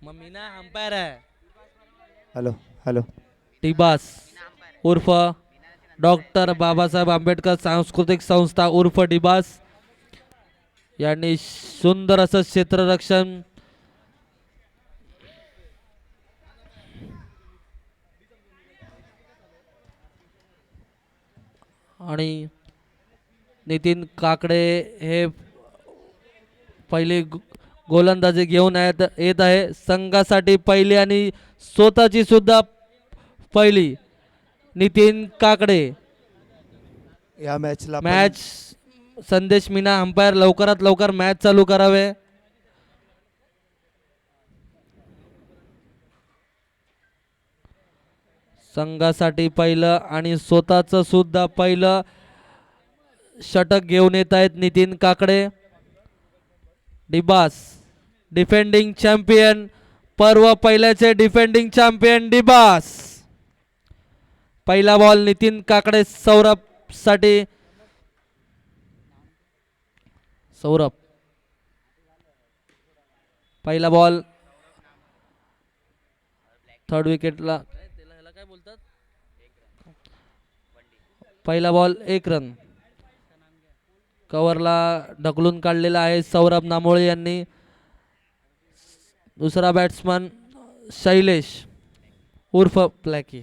मग मीना अंपायर आहे. Hello hello. Dibas उर्फ डॉक्टर बाबासाहेब आंबेडकर सांस्कृतिक संस्था उर्फ डिबास यांनी सुंदर असं क्षेत्ररक्षण आणि नितीन काकडे हे पहिली गोलंदाजी घेऊन येत आहे संघासाठी पहिली आणि स्वतःची सुद्धा पहिली. नितीन काकडे या मॅचला मॅच संदेश मीना अंपायर लवकरात लवकर मॅच चालू करावे. संघासाठी पहिलं आणि स्वतःच सुद्धा पहिलं षटक घेऊन येत आहेत नितीन काकडे. डिबास डिफेंडिंग चॅम्पियन पर्व पहिल्याचे डिफेंडिंग चॅम्पियन डिबास. पहिला बॉल नितीन काकडे सौरभ साठी. सौरभ पहिला बॉल थर्ड विकेटला काय बोलतात. पहिला बॉल 1 रन. कव्हरला ढकलून काढलेला आहे सौरभ नामोळे यांनी. दुसरा बॅट्समन शैलेश उर्फ प्लॅकी.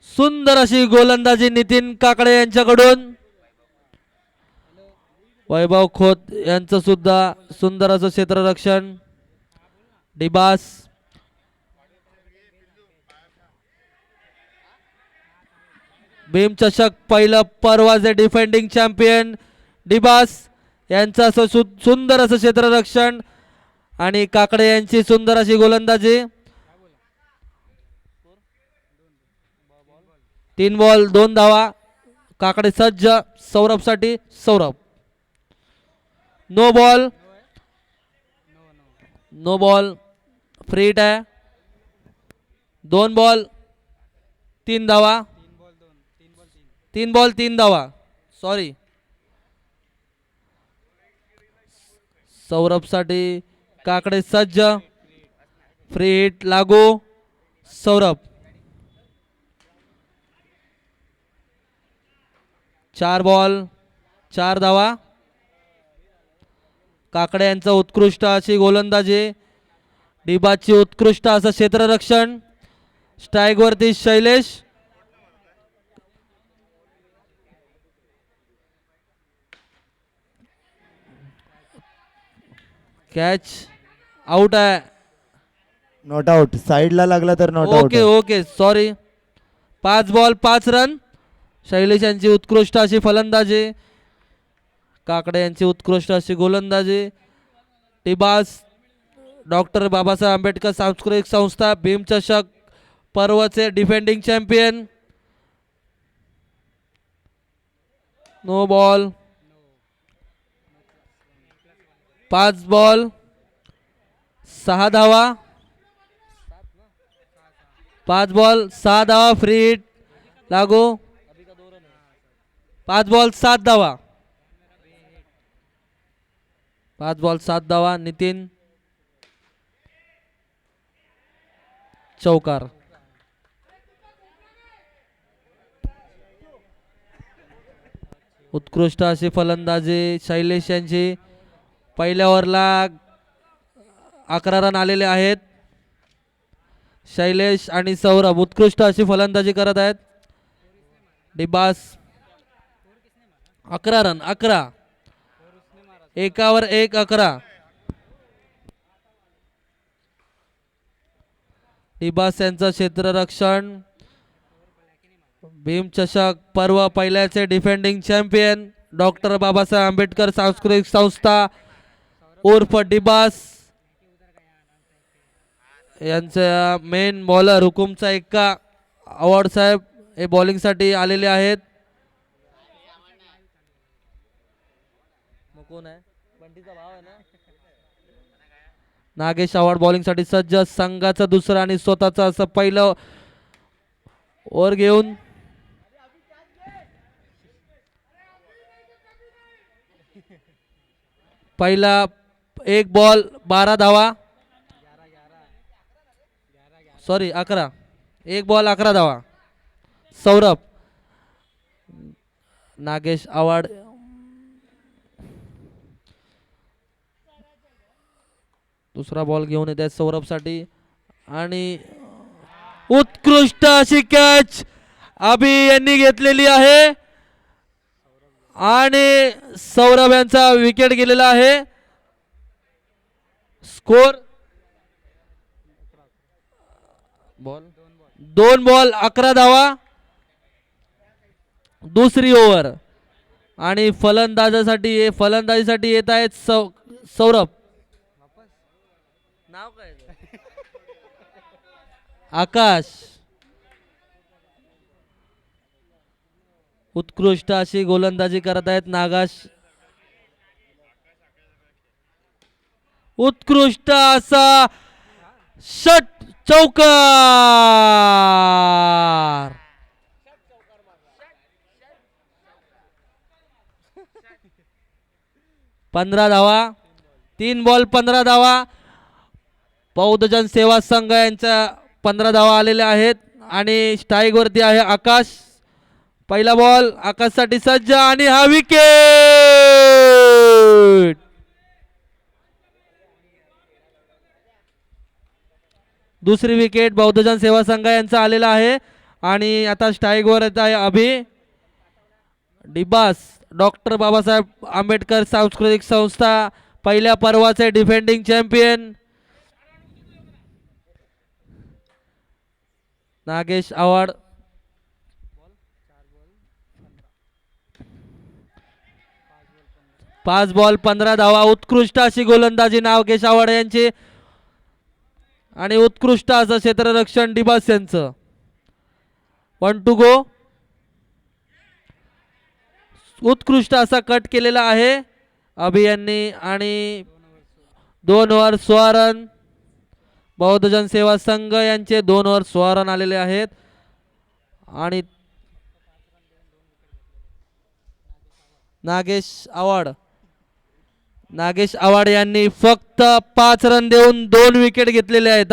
सुंदर अशी गोलंदाजी नितीन काकडे यांच्याकडून. वैभव खोत यांचं सुद्धा सुंदर असं क्षेत्ररक्षण. डिबास भीमचषक पहिलं परवाचे डिफेंडिंग चॅम्पियन डिबास यांचं असं सुंदर असं क्षेत्ररक्षण आणि काकडे यांची सुंदर अशी गोलंदाजी. 3 बॉल 2 धावा. काकडे सज्ज सौरभ साठी. Saurabh no ball. No ball free hit आहे. 2 बॉल 3 धावा. 3 बॉल 3 धावा. सॉरी सौरभ साठी काकडे सज्ज. फ्री हिट लागू. सौरभ 4 बॉल 4 धावा. काकडे यांचं उत्कृष्ट अशी गोलंदाजी. डिबाची उत्कृष्ट असं क्षेत्ररक्षण. स्ट्राईक वरती शैलेश. कॅच आउट आहे. Not out. साईडला लागला तर not out. Okay okay sorry. 5 ball 5 run. Shailesh यांची उत्कृष्ट अशी फलंदाजी. काकडे यांची उत्कृष्ट अशी गोलंदाजी. टिबास डॉक्टर बाबासाहेब आंबेडकर सांस्कृतिक संस्था भीमचषक पर्वचे defending champion. No ball. 5 ball 6 धावा. 5 बॉल 6 धावा. फ्री हिट लागू. 5 बॉल 7 धावा. 5 बॉल 7 धावा. नितीन चौकार. उत्कृष्ट अशी फलंदाजी शैलेश यांची. पहिल्या ओव्हरला 11 रन आलेले आहेत. शैलेश आणि सौरभ उत्कृष्ट अशी फलंदाजी करत आहेत. डिबास 11 रन 11 एकावर 1 11. डिबास यांचं क्षेत्ररक्षण. भीमचषक पर्व पहिल्याचे defending champion doctor Babasaheb Ambedkar सांस्कृतिक संस्था उर्फ डिबास यांचा मेन बॉलर हुकुमचा एक्का अवॉर्ड साहेब हे बॉलिंग साठी आलेले आहेत. कोण आहे. बंटीचा भाव आहे ना. नागेश आव्हाड बॉलिंग साठी सज्ज. संघाचं दुसरं आणि स्वतःचं असं पहिलं ओव्हर घेऊन पहिला एक बॉल 12 धावा, सॉरी 11, एक बॉल 11 धावा. सौरभ. नागेश आव्हाड दुसरा बॉल घेऊन येत आहेत सौरभसाठी आणि उत्कृष्ट अशी कॅच अभि यांनी घेतलेली आहे आणि सौरभ यांचा विकेट गेलेला आहे. स्कोर बॉल 2 बॉल 11 धावा. दुसरी ओव्हर आणि फलंदाजीसाठी येत आहेत सौरभ. नाव काय आकाश. उत्कृष्ट अशी गोलंदाजी करत आहेत नागाश. उत्कृष्ट असा षट चौकार. 15 धावा. 3 बॉल 15 धावा. बौद्धजन सेवा संघ यांच्या 15 धावा आलेल्या आहेत आणि स्ट्राईक वरती आहे आकाश. पहिला बॉल आकाशसाठी सज्ज आणि हा विकेट. दुसरी विकेट बौद्धजन सेवा संघ यांचा आलेला आहे आणि आता स्ट्राईक वर येत आहे अभि. डिबास डॉक्टर बाबासाहेब आंबेडकर सांस्कृतिक संस्था पहिल्या पर्वाचे defending champion Nagesh Awhad. 5 ball 15 धावा. उत्कृष्ट अशी गोलंदाजी नागेश आव्हाड यांची आणि उत्कृष्ट असं क्षेत्ररक्षण डिबास यांचं. 1 टू गो. उत्कृष्ट असा कट केलेला आहे अभि यांनी आणि 2 ओव्हर 16 रन. बौद्धजन सेवा संघ यांचे 2 ओव्हर 16 रन आलेले आहेत आणि नागेश आव्हाड यांनी फक्त 5 रन देऊन 2 विकेट घेतलेले आहेत.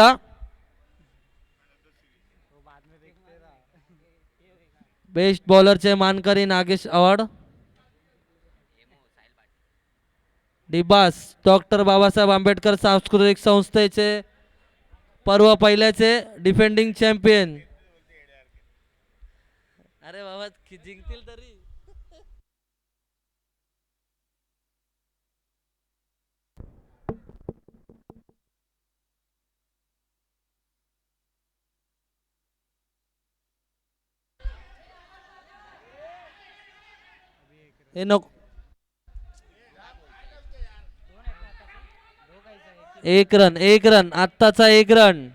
बेस्ट बॉलरचे मानकरी नागेश आव्हाड. डिबास डॉक्टर बाबासाहेब आंबेडकर सांस्कृतिक संस्थेचे पर्व पहिल्याचे डिफेंडिंग चॅम्पियन. अरे बाबा जिंकतील तरी. हे नको. एक रन आत्ताचा 1 रन.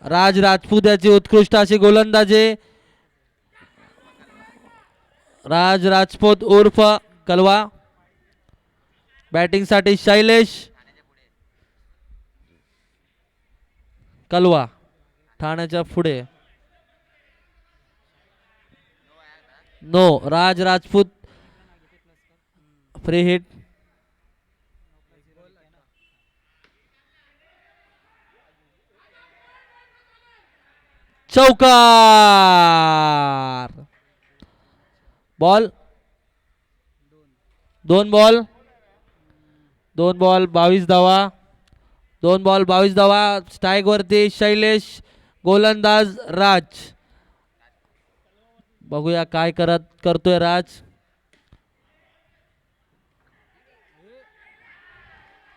राजपूत याची उत्कृष्ट अशी गोलंदाजी. राजपूत उर्फ कलवा. बॅटिंग साठी शैलेश कलवा ठाण्याच्या पुढे. No Rajput free hit. चौकार. बॉल 2 बॉल 22 धावा. 2 बॉल 22 धावा. स्ट्राईक वरती शैलेश गोलंदाज राज. बघूया काय करतोय Raj.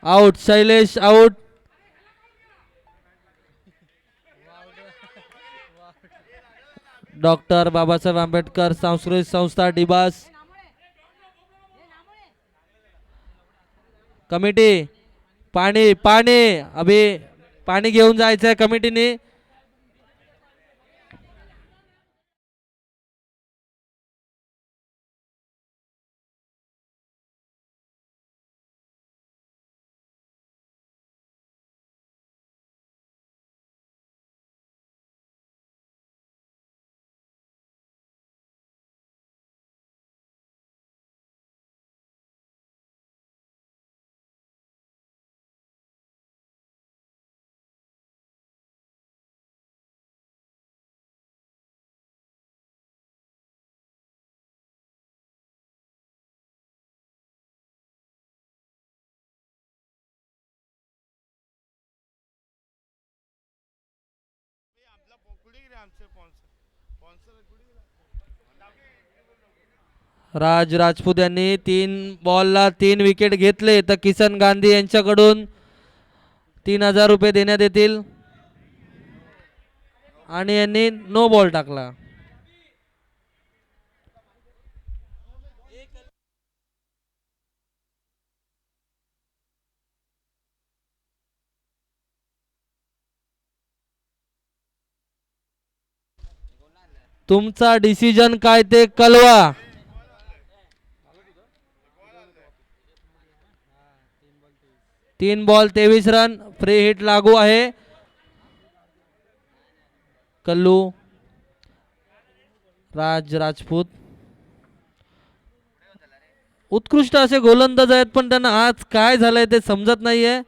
Out. Shailesh out. Doctor Babasaheb Ambedkar सांस्कृतिक संस्था डिबास कमिटी. पाणी अभि पाणी घेऊन जायचंय कमिटीने. राज राजपूत यांनी 3 बॉलला 3 विकेट घेतले तर किसन गांधी यांच्याकडून 3000 रुपये देण्यात येतील आणि यांनी नो बॉल टाकला. तुमचा डिसिजन काय ते कळवा. तीन बॉल 23 रन, फ्री हिट लागू आहे. कल्लू राज राजपूत उत्कृष्ट असे गोलंदाज आहेत पण त्यांना आज काय झालंय ते समजत नाहीये.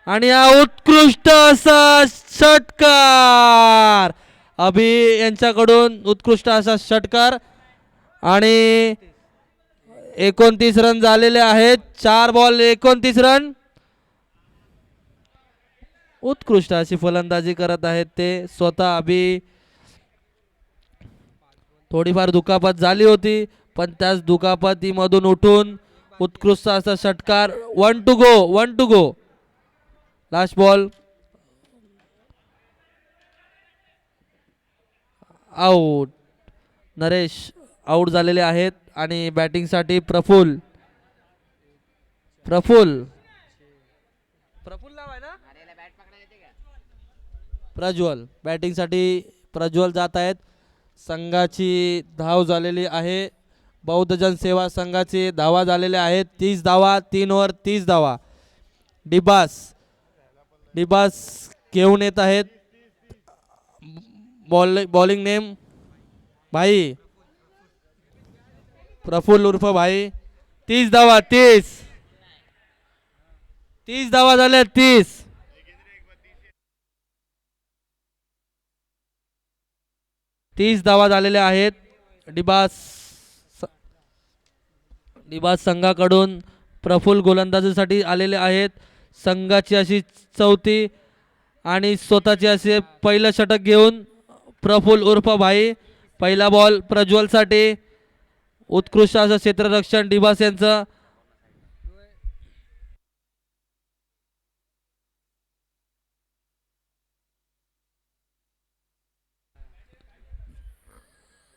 आणि हा उत्कृष्ट असा षटकार अभि यांच्याकडून उत्कृष्ट असा षटकार आणि 29 रन झालेले आहेत. 4 बॉल 29 रन. उत्कृष्ट अशी फलंदाजी करत आहेत ते स्वतः. अभि थोडीफार दुखापत झाली होती पण त्याच दुखापतीमधून उठून उत्कृष्ट असा षटकार. 1 to go, 1 to go. Last ball out. Naresh out झालेले आहेत आणि बॅटिंगसाठी प्रफुल्ल नाव आहे ना, प्रज्वल. बॅटिंगसाठी प्रज्वल जात आहेत. संघाची धाव झालेली आहे. बौद्धजन सेवा संघाची धावा झालेल्या आहेत 30 धावा. 3 ओव्हर 30 धावा. डिबास घेऊन येत आहेत. बॉलिंग नेम भाई प्रफुल्ल उर्फ भाई. 30 धावा. 30 धावा झाल्या. 30 धावा झालेल्या आहेत. डिबास संघाकडून प्रफुल्ल गोलंदाजीसाठी आलेले आहेत. संघाची अशी चौथी आणि स्वतःची असे पहिलं षटक घेऊन प्रफुल्ल उर्फ भाई. पहिला बॉल प्रज्वल साठी. उत्कृष्ट असं क्षेत्ररक्षण डिबास यांचं.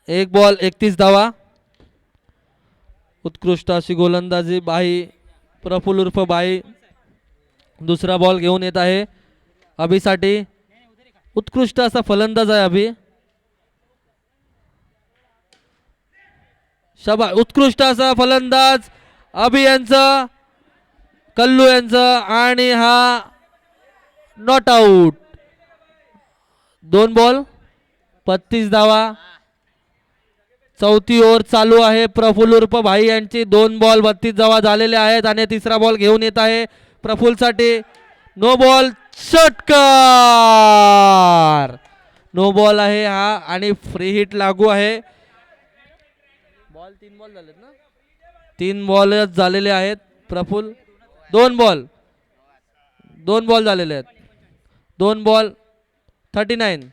एक बॉल 31 धावा. उत्कृष्ट अशी गोलंदाजी भाई प्रफुल्ल उर्फ भाई. दुसरा बॉल घेऊन येत आहे अभिसाठी. उत्कृष्ट असा फलंदाज आहे अभि. उत्कृष्ट असा फलंदाज अभि यांचा, कल्लू यांचा आणि हा नॉट आउट. 2 बॉल 35 धावा. चौथी ओव्हर चालू आहे. प्रफुल्ल उर्फ भाई यांची 2 बॉल 32 धावा झालेल्या आहेत आणि तिसरा बॉल घेऊन येत आहे प्रफुल्ल साठी. नो बॉल षटकार. नो बॉल आहे हा आणि फ्री हिट लागू आहे. बॉल 3 बॉल झालेत ना, 3 बॉल झालेले आहेत. प्रफुल्ल 2 बॉल झालेले आहेत. 2 बॉल 39.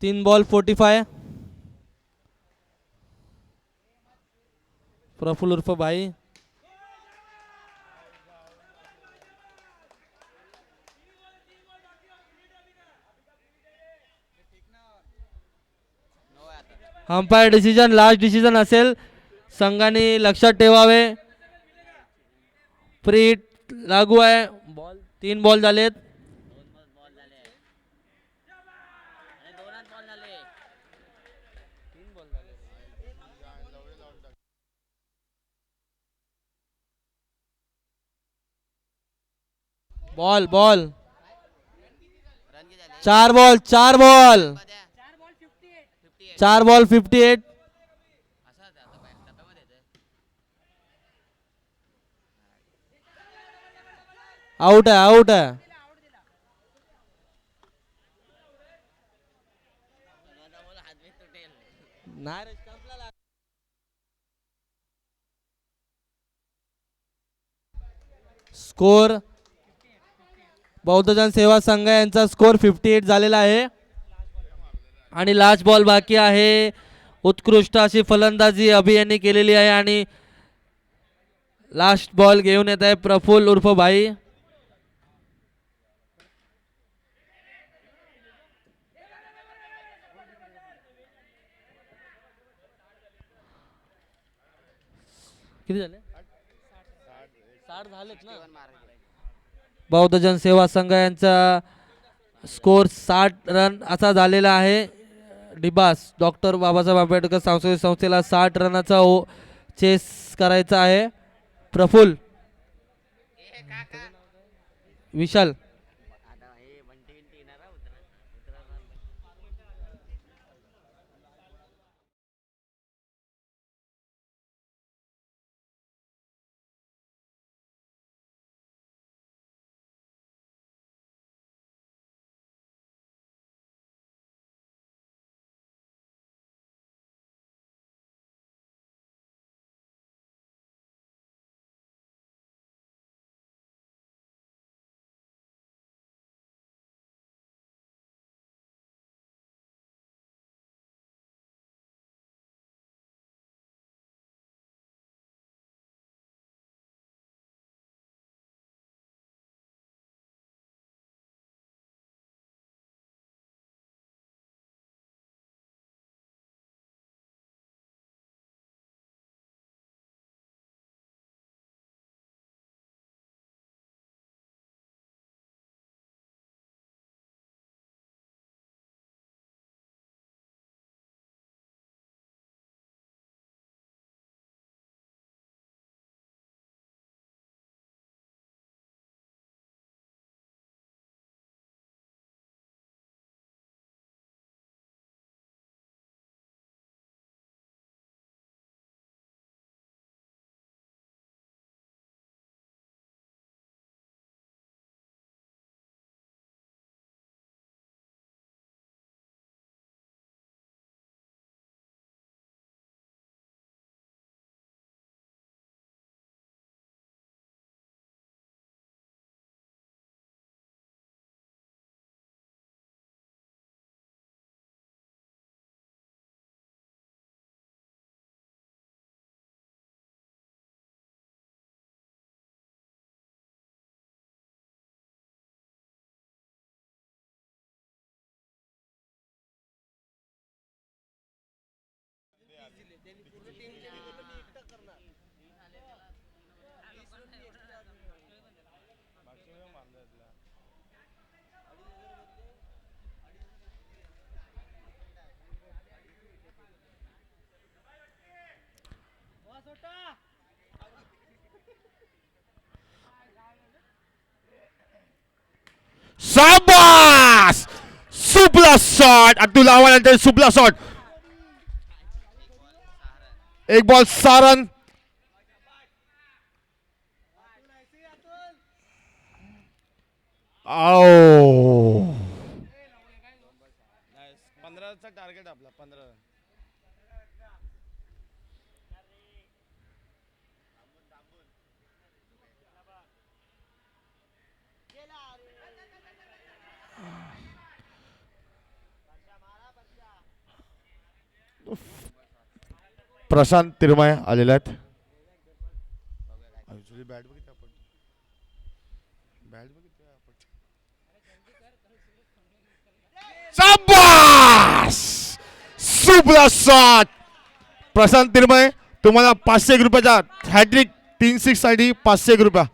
3 बॉल 45. प्रफुल्ल उर्फ भाई. अंपायर डिसिजन लास्ट डिसिजन असेल. संघाने लक्षात ठेवावे. फ्री हिट लागू आहे. 3 बॉल झालेत. Ball 4 ball 58. आउट आहे. स्कोर बौद्धजन सेवा संघ यांचा स्कोर 58 झालेला आहे आणि लास्ट बॉल बाकी आहे. उत्कृष्ट अशी फलंदाजी अभि यांनी केलेली आहे आणि लास्ट बॉल घेऊन येत आहे प्रफुल्ल उर्फ भाई. किती झाले? 60 झालेत ना. बौद्धजन सेवा संघ यांचा स्कोर 60 रन असा झालेला आहे. डिबास डॉक्टर बाबासाहेब आंबेडकर सांस्कृतिक संस्थेला 60 रनाचा चेस करायचा आहे. प्रफुल्ल विशाल शाबास सुपला शॉट अब्दुल अहमद यांचा सुपला शॉट. एक बॉल 6 रन. आओ 15चा टार्गेट आपला 15. प्रशांत तिरमाय आलेले आहेत. शाबास सुपला शॉट. प्रशांत तिरमाय तुम्हाला 500 रुपयाचा हॅट्रिक 3 6 साठी 500 रुपया.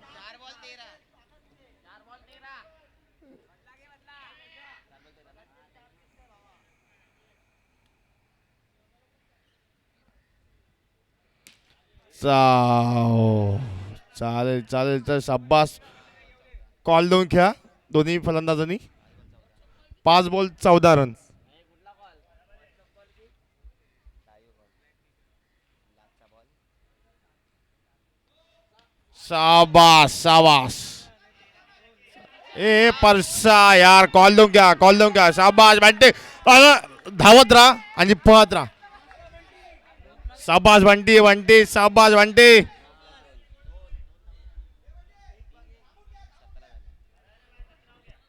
चालेल चालेल तर शाबास. कॉल देऊन खेळा दोन्ही फलंदाजांनी. 5 बॉल 14 रन. शाबास शाबास. ए परसा यार कॉल देऊन घ्या कॉल देऊन घ्या. शाबास बंटी धावत राहा आणि पळत राहा. शाबास बंटी बंटी शाबास बंटी.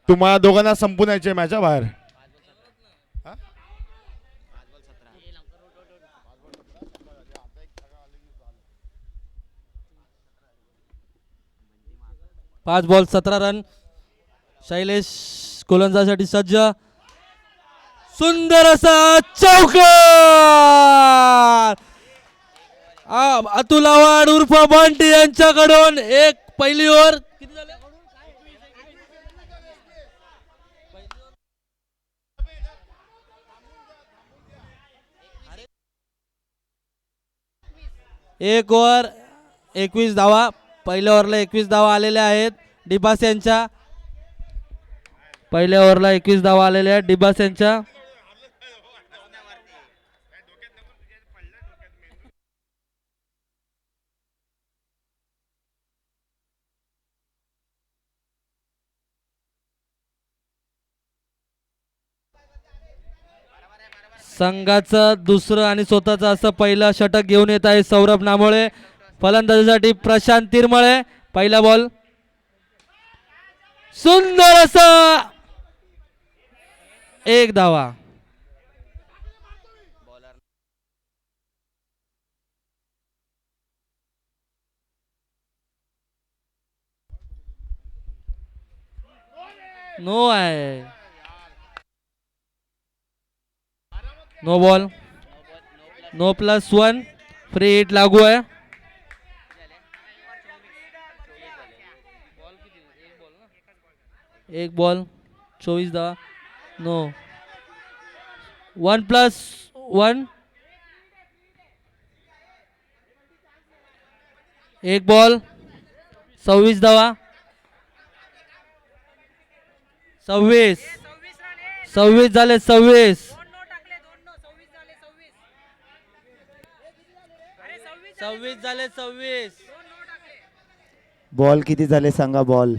तुम्हाला दोघांना संपून यायचे मॅच बाहेर. पाच बॉल 17 रन. शैलेश गोलंदाजासाठी सज्ज. सुंदर असा चौकार. अतुल आव्हाड उर्फ बंटी यांच्याकडून एक पहिली ओव्हर. किती झाले? एक ओव्हर 21 धावा. पहिल्या ओव्हरला 21 धावा आलेल्या आहेत डिबास यांच्या. पहिल्या ओव्हरला 21 धावा आलेल्या आहेत डिबास यांच्या. संघाचं दुसरं आणि स्वतःचं असं पहिलं षटक घेऊन येत आहे सौरभ नामोळे. फलंदाजीसाठी प्रशांत तिरमळे. पहिला बॉल. सुंदर असं एक धावा. नो आहे. No ball. No +1. Free hit लागू आहे. एक बॉल 24 धावा. नो. 1+1. एक बॉल 26 धावा. 26 झाले. 26 झाले. 26 बॉल किती झाले सांगा. बॉल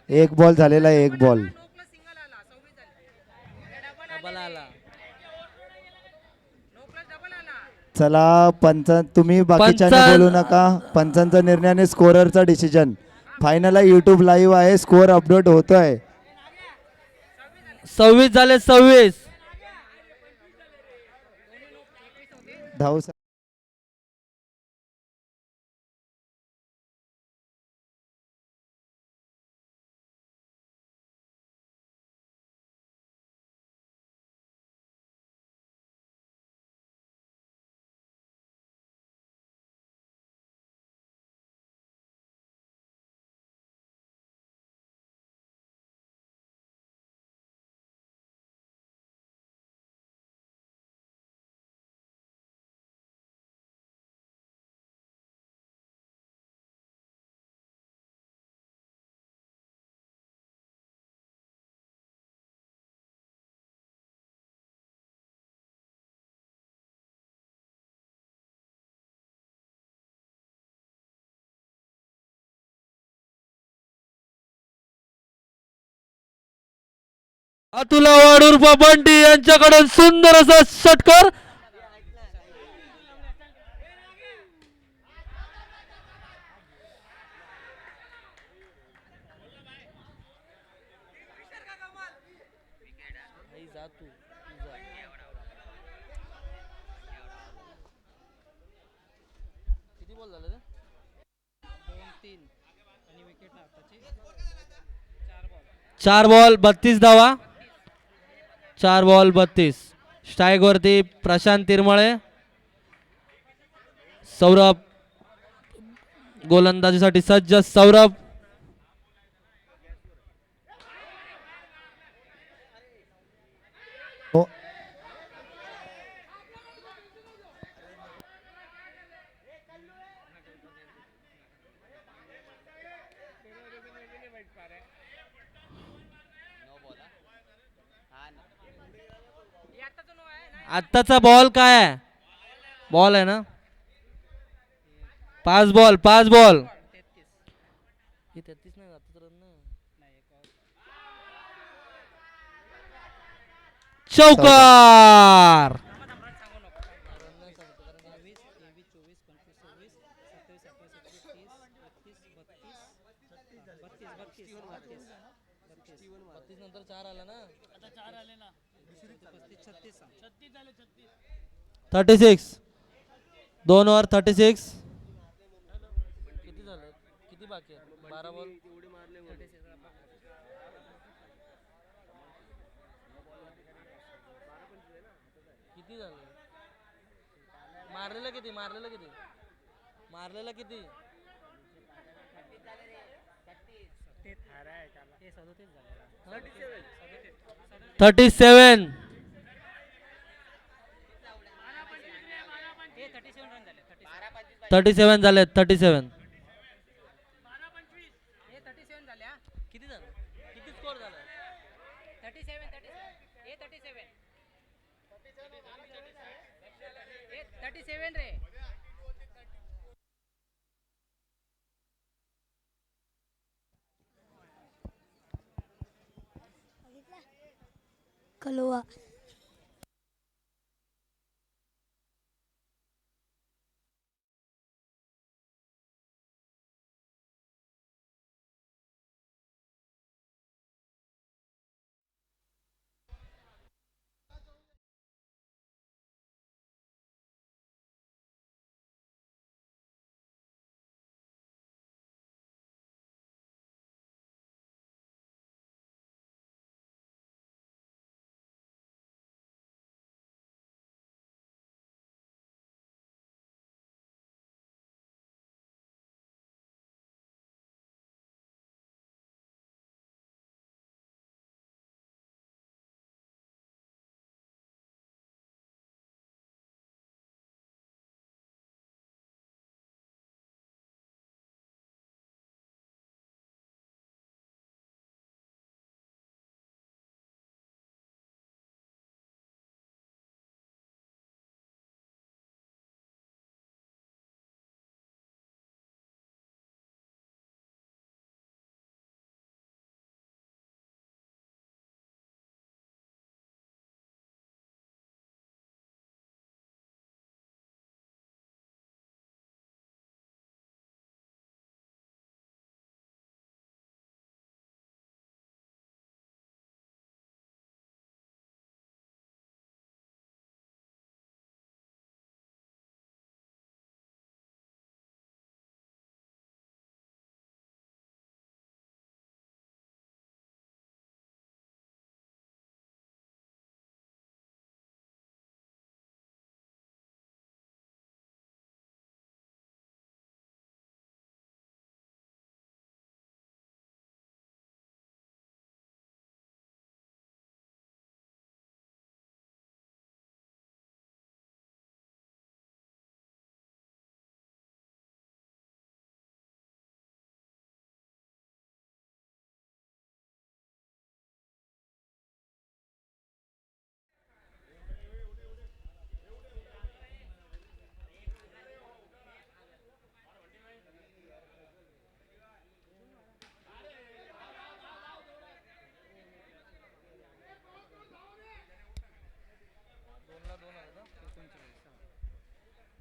एक बॉल झालेला आहे. एक बॉल. डबल आला. चला पंच तुम्ही बाकीच्याने बोलू नका. पंचांचा निर्णयाने स्कोररचा डिसिजन फायनल आहे. युट्यूब लाईव्ह आहे. स्कोअर अपडेट होतोय. 26 झाले. 26 धाव. अतुल आव्हाड उर्फ बंटी यांच्याकडून सुंदर असा षटकार. चार बॉल 32 धावा. 4 बॉल 32. स्ट्राईक वरती प्रशांत तिरमळे. सौरभ गोलंदाजीसाठी सज्ज. सौरभ आत्ताचा बॉल काय आहे? बॉल आहे ना. 5 बॉल 5 बॉल. चौकार. 32 नंतर 4 आला ना. 36 2 ओव्हर 36. किती झाले? किती बाकी आहे? 12 बॉल. किती झाले? मारलेला किती? मारलेला किती? 37. 37 झाले. 37. किती झालं? किती स्कोर झाला? 37 रे. कलवा.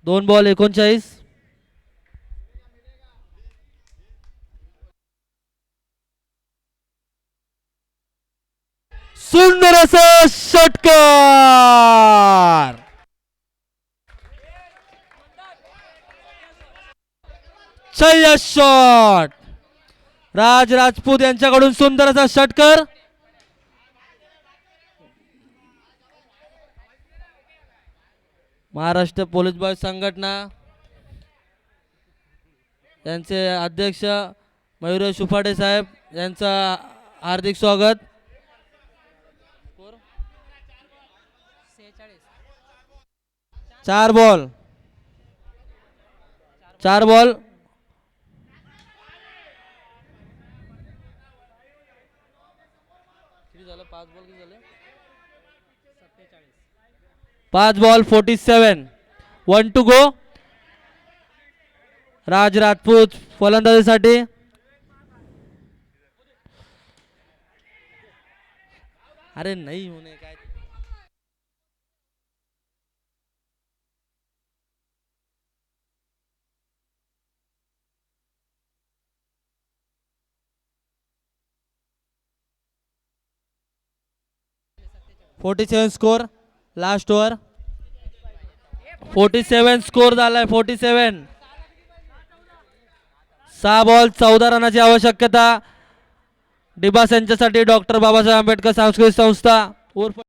दोन बॉल 39. सुंदर असं षटकार. जय शॉट. राज राजपूत यांच्याकडून सुंदर असा षटकार. महाराष्ट्र पोलीस बॉय संघटना यांचे अध्यक्ष मयुरेश उफाडे साहेब यांचा हार्दिक स्वागत. 4 बॉल 4 बॉल. किती झालं? 5 बॉल किती झाले? 5 ball 47. 1 to go. Raj Rajput फलंदाजीसाठी. अरे नाही होणे काय. 47 स्कोर. Last over. 47 स्कोर झालाय. 47. 6 बॉल 14 रनाची आवश्यकता. डिबास यांच्यासाठी डॉक्टर बाबासाहेब आंबेडकर सांस्कृतिक संस्था उर्फ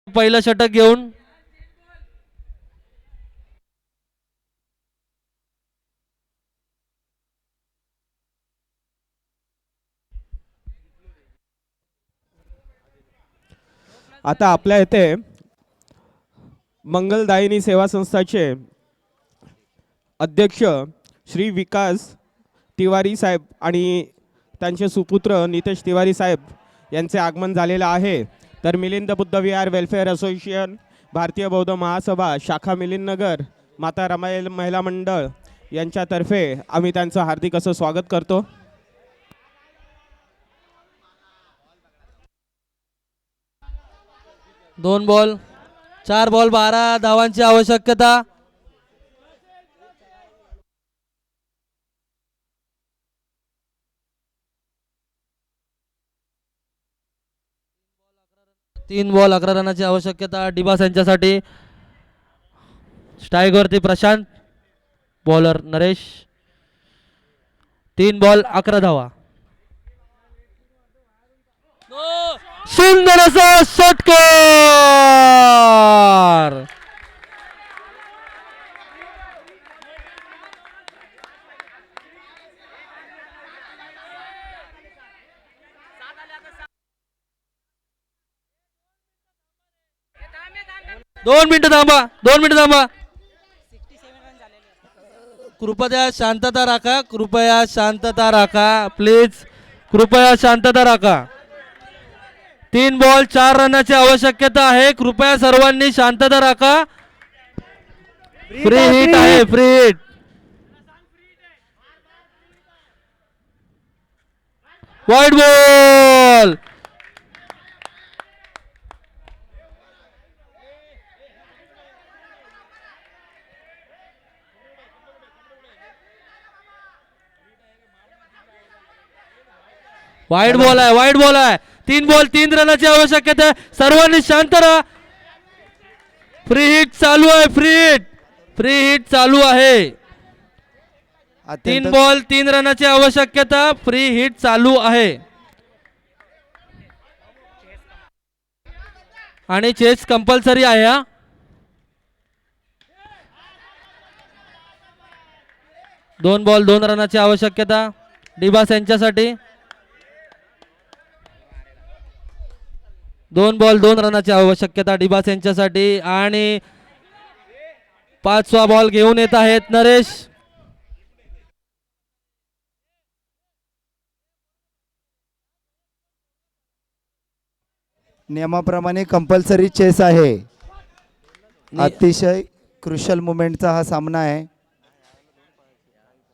पहिलं षटक घेऊन आता आपल्या इथे मंगलदायिनी सेवा संस्थाचे अध्यक्ष श्री विकास तिवारी साहेब आणि त्यांचे सुपुत्र नितेश तिवारी साहेब यांचे आगमन झालेलं आहे. तर मिलिंद बुद्ध विहार वेलफेअर असोसिएशन, भारतीय बौद्ध महासभा शाखा मिलिंदनगर, माता रमाई महिला मंडळ यांच्यातर्फे आम्ही त्यांचं हार्दिक असं स्वागत करतो. 2 बॉल 4 बॉल 12 धावांची आवश्यकता. तीन बॉल 11 रनाची आवश्यकता डिबास यांच्यासाठी. स्ट्राईक वरती प्रशांत, बॉलर नरेश. 3 बॉल 11 धावा. सुंदर असा षटकार. दोन मिनिटं थांबा. कृपया शांतता राखा प्लीज. कृपया शांतता राखा. 3 बॉल 4 रनाची आवश्यकता आहे. कृपया सर्वांनी शांतता राखा. फ्री हिट आहे. Free hit. Wide ball. Wide ball आहे. 3 बॉल 3 रनाची आवश्यकता आहे. सर्वांनी शांत राहा. फ्री हिट चालू आहे. फ्री हिट चालू आहे. 3 बॉल 3 रनाची आवश्यकता. फ्री हिट चालू आहे. आणि चेस कंपल्सरी आहे. हा 2 बॉल 2 रनाची आवश्यकता डिबास यांच्यासाठी. 2 बॉल 2 रनाची आवश्यकता डिबास यांच्यासाठी. आणि 5वा बॉल घेऊन येत आहेत नरेश. नियमाप्रमाणे कंपल्सरी चेस आहे. अतिशय क्रुशल मुमेंटचा हा सामना आहे.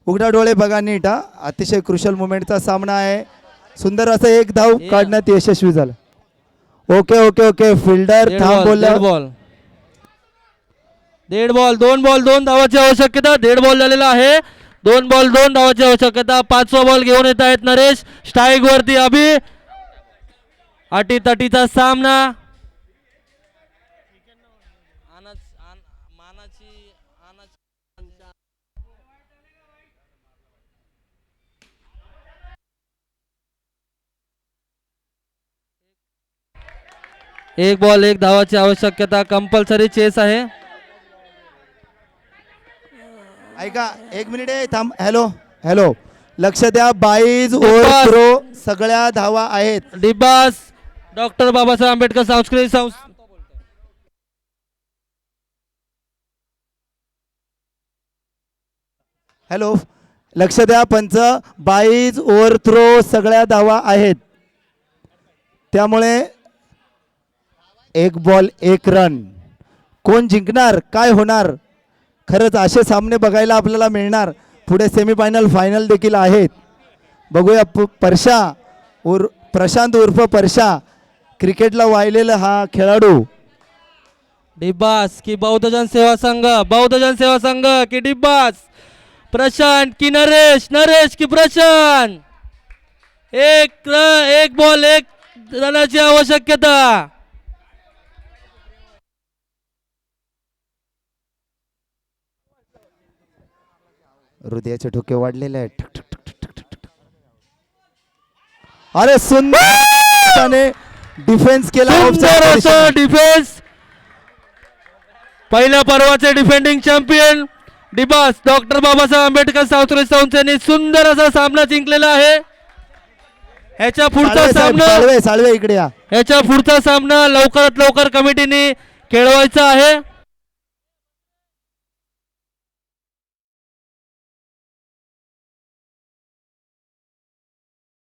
उघडा डोळे बघा नीट. हा अतिशय क्रुशल मुमेंटचा सामना आहे. सुंदर असं एक धाव काढण्यात यशस्वी झालं. ओके फिल्डर थांब बोलला. 1.5 बॉल 2 बॉल 2 धावाची आवश्यकता. 1.5 बॉल झालेला आहे. 2 बॉल 2 धावाची आवश्यकता. 5वा बॉल घेऊन येत आहेत नरेश. स्ट्राईक वरती अभि. अटीतटीचा सामना. एक बॉल 1 धावाची आवश्यकता. कंपल्सरी चेस आहे. ऐका 1 मिनिट थांब. हॅलो लक्ष द्या. 22 ओव्हर थ्रो सगळ्या धावा आहेत. डिबास डॉक्टर बाबासाहेब आंबेडकर सांस्कृतिक संस्था. हॅलो लक्ष द्या पंच. 22 ओव्हर थ्रो सगळ्या धावा आहेत. त्यामुळे 1 बॉल 1 रन. कोण जिंकणार काय होणार. खरंच असे सामने बघायला आपल्याला मिळणार. पुढे सेमीफायनल फायनल देखील आहेत. बघूया प्रशांत उर्फ परशा क्रिकेटला वाहिलेला हा खेळाडू डिब्बास की बौद्धजन सेवा संघ, बौद्धजन सेवा संघ की डिब्बास, प्रशांत की नरेश, नरेश की प्रशांत. एक बॉल एक रनाची आवश्यकता. हृदयाचे ठोके वाढलेले आहेत. ठक, ठक, ठक, ठक, ठक, ठक. अरे सुंदर डिफेन्स केला. सुंदर असं डिफेन्स. पहिल्या पर्वाचे defending champion Dibas doctor Babasaheb Ambedkar सावत्र संस्थेने सुंदर असा सामना जिंकलेला आहे. ह्याच्या पुढचा सामना, साळवे इकडे या. ह्याच्या पुढचा सामना लवकरात लवकर कमिटीने खेळवायचा आहे.